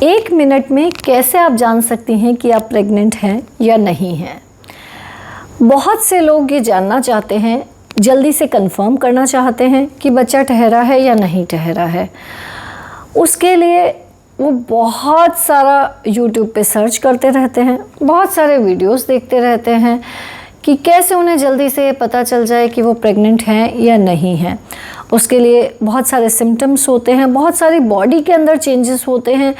1 minute में कैसे आप जान सकती हैं कि आप प्रेग्नेंट हैं या नहीं हैं। बहुत से लोग ये जानना चाहते हैं, जल्दी से कंफर्म करना चाहते हैं कि बच्चा ठहरा है या नहीं ठहरा है। उसके लिए वो बहुत सारा यूट्यूब पे सर्च करते रहते हैं, बहुत सारे वीडियोस देखते रहते हैं कि कैसे उन्हें जल्दी से पता चल जाए कि वो प्रेग्नेंट हैं या नहीं हैं। उसके लिए बहुत सारे सिम्टम्स होते हैं, बहुत सारी बॉडी के अंदर चेंजेस होते हैं,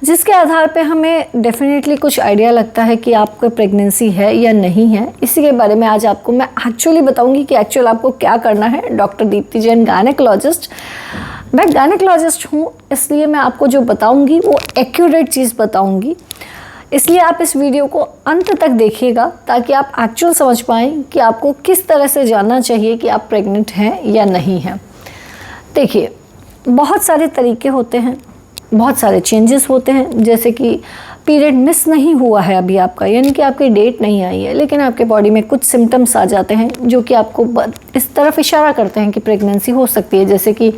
जिसके आधार पे हमें डेफिनेटली कुछ आइडिया लगता है कि आपको प्रेगनेंसी है या नहीं है। इसी के बारे में आज आपको मैं एक्चुअली बताऊंगी कि एक्चुअल आपको क्या करना है। Doctor Deepti Jain, gynaecologist. मैं गायनेकोलॉजिस्ट हूँ, इसलिए मैं आपको जो बताऊँगी वो एक्यूरेट चीज़ बताऊँगी। इसलिए आप इस वीडियो को अंत तक देखिएगा ताकि आप एक्चुअल समझ पाएँ कि आपको किस तरह से जानना चाहिए कि आप प्रेग्नेंट हैं या नहीं हैं। देखिए, बहुत सारे तरीके होते हैं, बहुत सारे चेंजेस होते हैं। जैसे कि पीरियड मिस नहीं हुआ है अभी आपका, यानी कि आपकी डेट नहीं आई है, लेकिन आपके बॉडी में कुछ सिम्टम्स आ जाते हैं जो कि आपको इस तरफ इशारा करते हैं कि प्रेगनेंसी हो सकती है। जैसे कि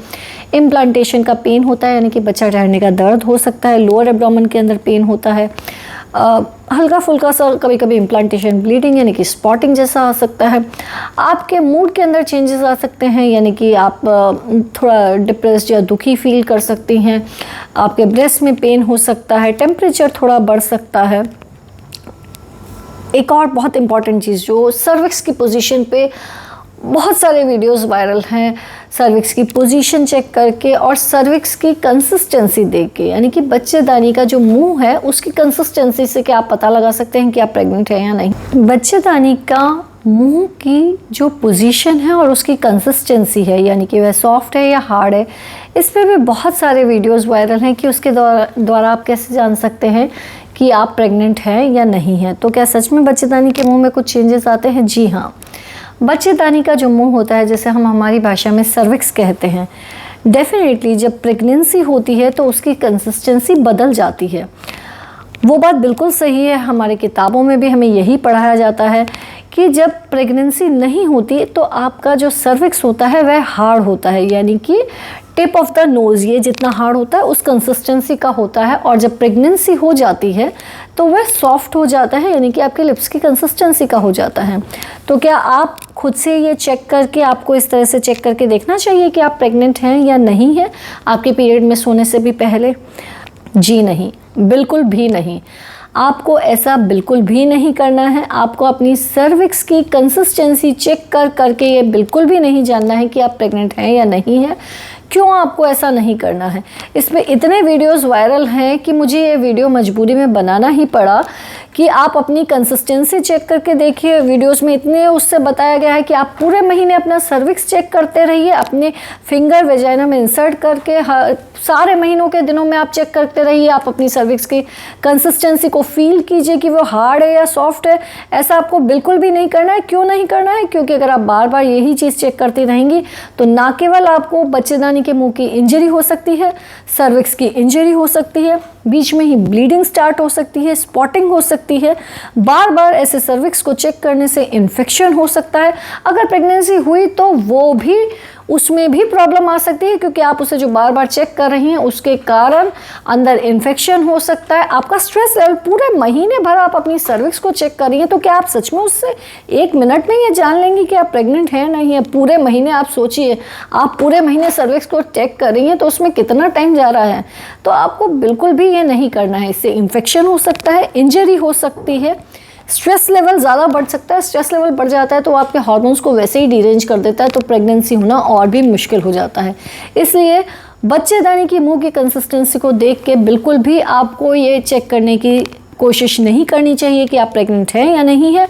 इम्प्लांटेशन का पेन होता है, यानी कि बच्चा ठहरने का दर्द हो सकता है। लोअर एब्डोमेन के अंदर पेन होता है। हल्का फुल्का सा कभी कभी इम्प्लांटेशन ब्लीडिंग, यानी कि स्पॉटिंग जैसा आ सकता है। आपके मूड के अंदर चेंजेस आ सकते हैं, यानी कि आप थोड़ा डिप्रेस्ड या दुखी फील कर सकती हैं। आपके ब्रेस्ट में पेन हो सकता है, टेम्परेचर थोड़ा बढ़ सकता है। एक और बहुत इम्पॉर्टेंट चीज़, जो सर्विक्स की पोजीशन पे बहुत सारे वीडियोस वायरल हैं, सर्विक्स की पोजीशन चेक करके और सर्विक्स की कंसिस्टेंसी देख के, यानी कि बच्चेदानी का जो मुंह है उसकी कंसिस्टेंसी से क्या आप पता लगा सकते हैं कि आप प्रेग्नेंट हैं या नहीं। बच्चेदानी का मुंह की जो पोजीशन है और उसकी कंसिस्टेंसी है, यानी कि वह सॉफ्ट है या हार्ड है, इस पर भी बहुत सारे वीडियोस वायरल हैं कि उसके द्वारा आप कैसे जान सकते हैं कि आप प्रेग्नेंट हैं या नहीं हैं। तो क्या सच में बच्चेदानी के मुँह में कुछ चेंजेस आते हैं? जी हाँ, बच्चेदानी का जो मुंह होता है, जैसे हम हमारी भाषा में सर्विक्स कहते हैं, डेफिनेटली जब प्रेगनेंसी होती है तो उसकी कंसिस्टेंसी बदल जाती है। वो बात बिल्कुल सही है, हमारे किताबों में भी हमें यही पढ़ाया जाता है कि जब प्रेगनेंसी नहीं होती तो आपका जो सर्विक्स होता है वह हार्ड होता है, यानी कि टिप ऑफ द नोज़ ये जितना हार्ड होता है उस कंसिस्टेंसी का होता है। और जब प्रेगनेंसी हो जाती है तो वह सॉफ्ट हो जाता है, यानी कि आपके लिप्स की कंसिस्टेंसी का हो जाता है। तो क्या आप खुद से ये चेक करके, आपको इस तरह से चेक करके देखना चाहिए कि आप प्रेग्नेंट हैं या नहीं हैं आपके पीरियड में सोने से भी पहले? जी नहीं, बिल्कुल भी नहीं। आपको ऐसा बिल्कुल भी नहीं करना है। आपको अपनी सर्विक्स की कंसिस्टेंसी चेक करके ये बिल्कुल भी नहीं जानना है कि आप प्रेग्नेंट हैं या नहीं हैं। क्यों आपको ऐसा नहीं करना है? इसमें इतने वीडियोस वायरल हैं कि मुझे ये वीडियो मजबूरी में बनाना ही पड़ा कि आप अपनी कंसिस्टेंसी चेक करके देखिए। वीडियोस में इतने उससे बताया गया है कि आप पूरे महीने अपना सर्विक्स चेक करते रहिए, अपने फिंगर वेजाइना में इंसर्ट करके सारे महीनों के दिनों में आप चेक करते रहिए। आप अपनी सर्विक्स की कंसिस्टेंसी को फील कीजिए कि वो हार्ड है या सॉफ्ट है। ऐसा आपको बिल्कुल भी नहीं करना है। क्यों नहीं करना है? क्योंकि अगर आप बार बार यही चीज़ चेक करती रहेंगी तो ना केवल आपको बच्चेदानी के मुंह की इंजरी हो सकती है, सर्विक्स की इंजरी हो सकती है, बीच में ही ब्लीडिंग स्टार्ट हो सकती है, स्पॉटिंग हो सकती है। बार बार ऐसे सर्विक्स को चेक करने से इन्फेक्शन हो सकता है। अगर प्रेगनेंसी हुई तो वो भी, उसमें भी प्रॉब्लम आ सकती है, क्योंकि आप उसे जो बार बार चेक कर रही हैं उसके कारण अंदर इन्फेक्शन हो सकता है। आपका स्ट्रेस लेवल, पूरे महीने भर आप अपनी सर्विक्स को चेक कर रही हैं, तो क्या आप सच में उससे 1 मिनट में ये जान लेंगी कि आप प्रेग्नेंट हैं नहीं है? पूरे महीने आप सोचिए, आप पूरे महीने सर्विक्स को चेक कर रही हैं तो उसमें कितना टाइम जा रहा है। तो आपको बिल्कुल भी ये नहीं करना है। इससे इन्फेक्शन हो सकता है, इंजरी हो सकती है, स्ट्रेस लेवल ज़्यादा बढ़ सकता है। स्ट्रेस लेवल बढ़ जाता है तो आपके हार्मोन्स को वैसे ही डिरेंज कर देता है, तो प्रेगनेंसी होना और भी मुश्किल हो जाता है। इसलिए बच्चेदानी की मुंह की कंसिस्टेंसी को देख के बिल्कुल भी आपको ये चेक करने की कोशिश नहीं करनी चाहिए कि आप प्रेग्नेंट हैं या नहीं है।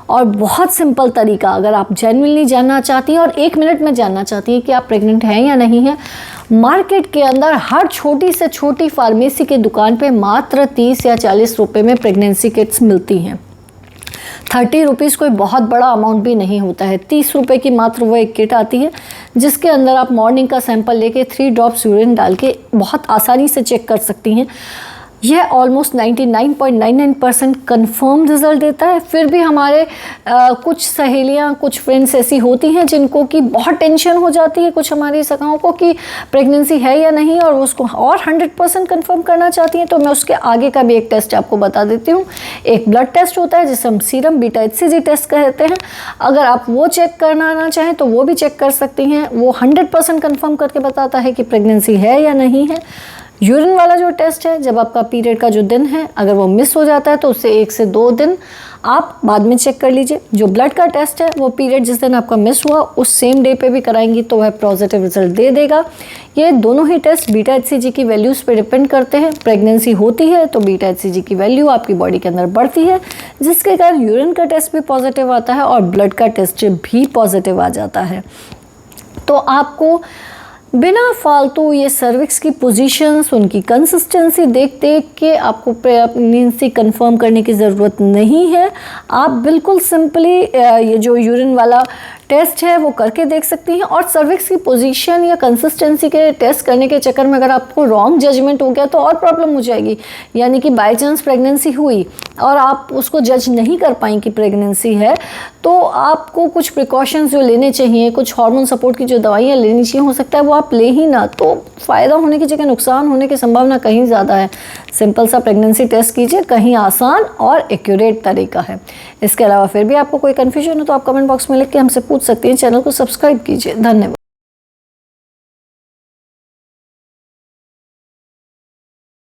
और बहुत सिंपल तरीका, अगर आप जेन्युइनली जानना चाहती हैं और 1 मिनट में जानना चाहती हैं कि आप प्रेग्नेंट हैं या नहीं है, मार्केट के अंदर हर छोटी से छोटी फार्मेसी के दुकान पे मात्र 30 या 40 रुपये में प्रेगनेंसी किट्स मिलती हैं। 30 रुपीज़ कोई बहुत बड़ा अमाउंट भी नहीं होता है। 30 रुपये की मात्र वो एक किट आती है जिसके अंदर आप मॉर्निंग का सैंपल लेके 3 ड्रॉप्स यूरिन डाल के बहुत आसानी से चेक कर सकती हैं। यह ऑलमोस्ट 99.99% कन्फर्म रिजल्ट देता है। फिर भी हमारे कुछ सहेलियां, कुछ फ्रेंड्स ऐसी होती हैं जिनको कि बहुत टेंशन हो जाती है, कुछ हमारी सखाओं को, कि प्रेगनेंसी है या नहीं, और उसको और 100% कन्फर्म करना चाहती हैं। तो मैं उसके आगे का भी एक टेस्ट आपको बता देती हूँ। एक ब्लड टेस्ट होता है जिसे हम सीरम बीटा HCG टेस्ट कहते हैं। अगर आप वो चेक करना चाहें तो वो भी चेक कर सकती हैं। वो 100% कन्फर्म करके बताता है कि प्रेगनेंसी है या नहीं है। यूरिन वाला जो टेस्ट है, जब आपका पीरियड का जो दिन है अगर वो मिस हो जाता है तो उससे 1 से 2 दिन आप बाद में चेक कर लीजिए। जो ब्लड का टेस्ट है वो पीरियड जिस दिन आपका मिस हुआ उस सेम डे पे भी कराएंगी तो वह पॉजिटिव रिजल्ट दे देगा। ये दोनों ही टेस्ट बीटा HCG की वैल्यूज़ पे डिपेंड करते हैं। प्रेगनेंसी होती है तो बीटा HCG की वैल्यू आपकी बॉडी के अंदर बढ़ती है, जिसके कारण यूरिन का टेस्ट भी पॉजिटिव आता है और ब्लड का टेस्ट भी पॉजिटिव आ जाता है। तो आपको बिना फालतू ये सर्विक्स की पोजीशंस, उनकी कंसिस्टेंसी देख के आपको प्रेगनेंसी कंफर्म करने की ज़रूरत नहीं है। आप बिल्कुल सिंपली ये जो यूरिन वाला टेस्ट है वो करके देख सकती हैं। और सर्विक्स की पोजीशन या कंसिस्टेंसी के टेस्ट करने के चक्कर में अगर आपको रॉन्ग जजमेंट हो गया तो और प्रॉब्लम हो जाएगी। यानी कि बाय चांस प्रेगनेंसी हुई और आप उसको जज नहीं कर पाएँ कि प्रेगनेंसी है, तो आपको कुछ प्रिकॉशंस जो लेने चाहिए, कुछ हार्मोन सपोर्ट की जो दवाइयाँ लेनी चाहिए, हो सकता है वो आप ले ही ना, तो फ़ायदा होने की जगह नुकसान होने की संभावना कहीं ज़्यादा है। सिंपल सा प्रेगनेंसी टेस्ट कीजिए, कहीं आसान और एक्यूरेट तरीका है। इसके अलावा फिर भी आपको कोई कन्फ्यूजन हो तो आप कमेंट बॉक्स में लिख के हमसे पूछ सकती हैं। चैनल को सब्सक्राइब कीजिए। धन्यवाद।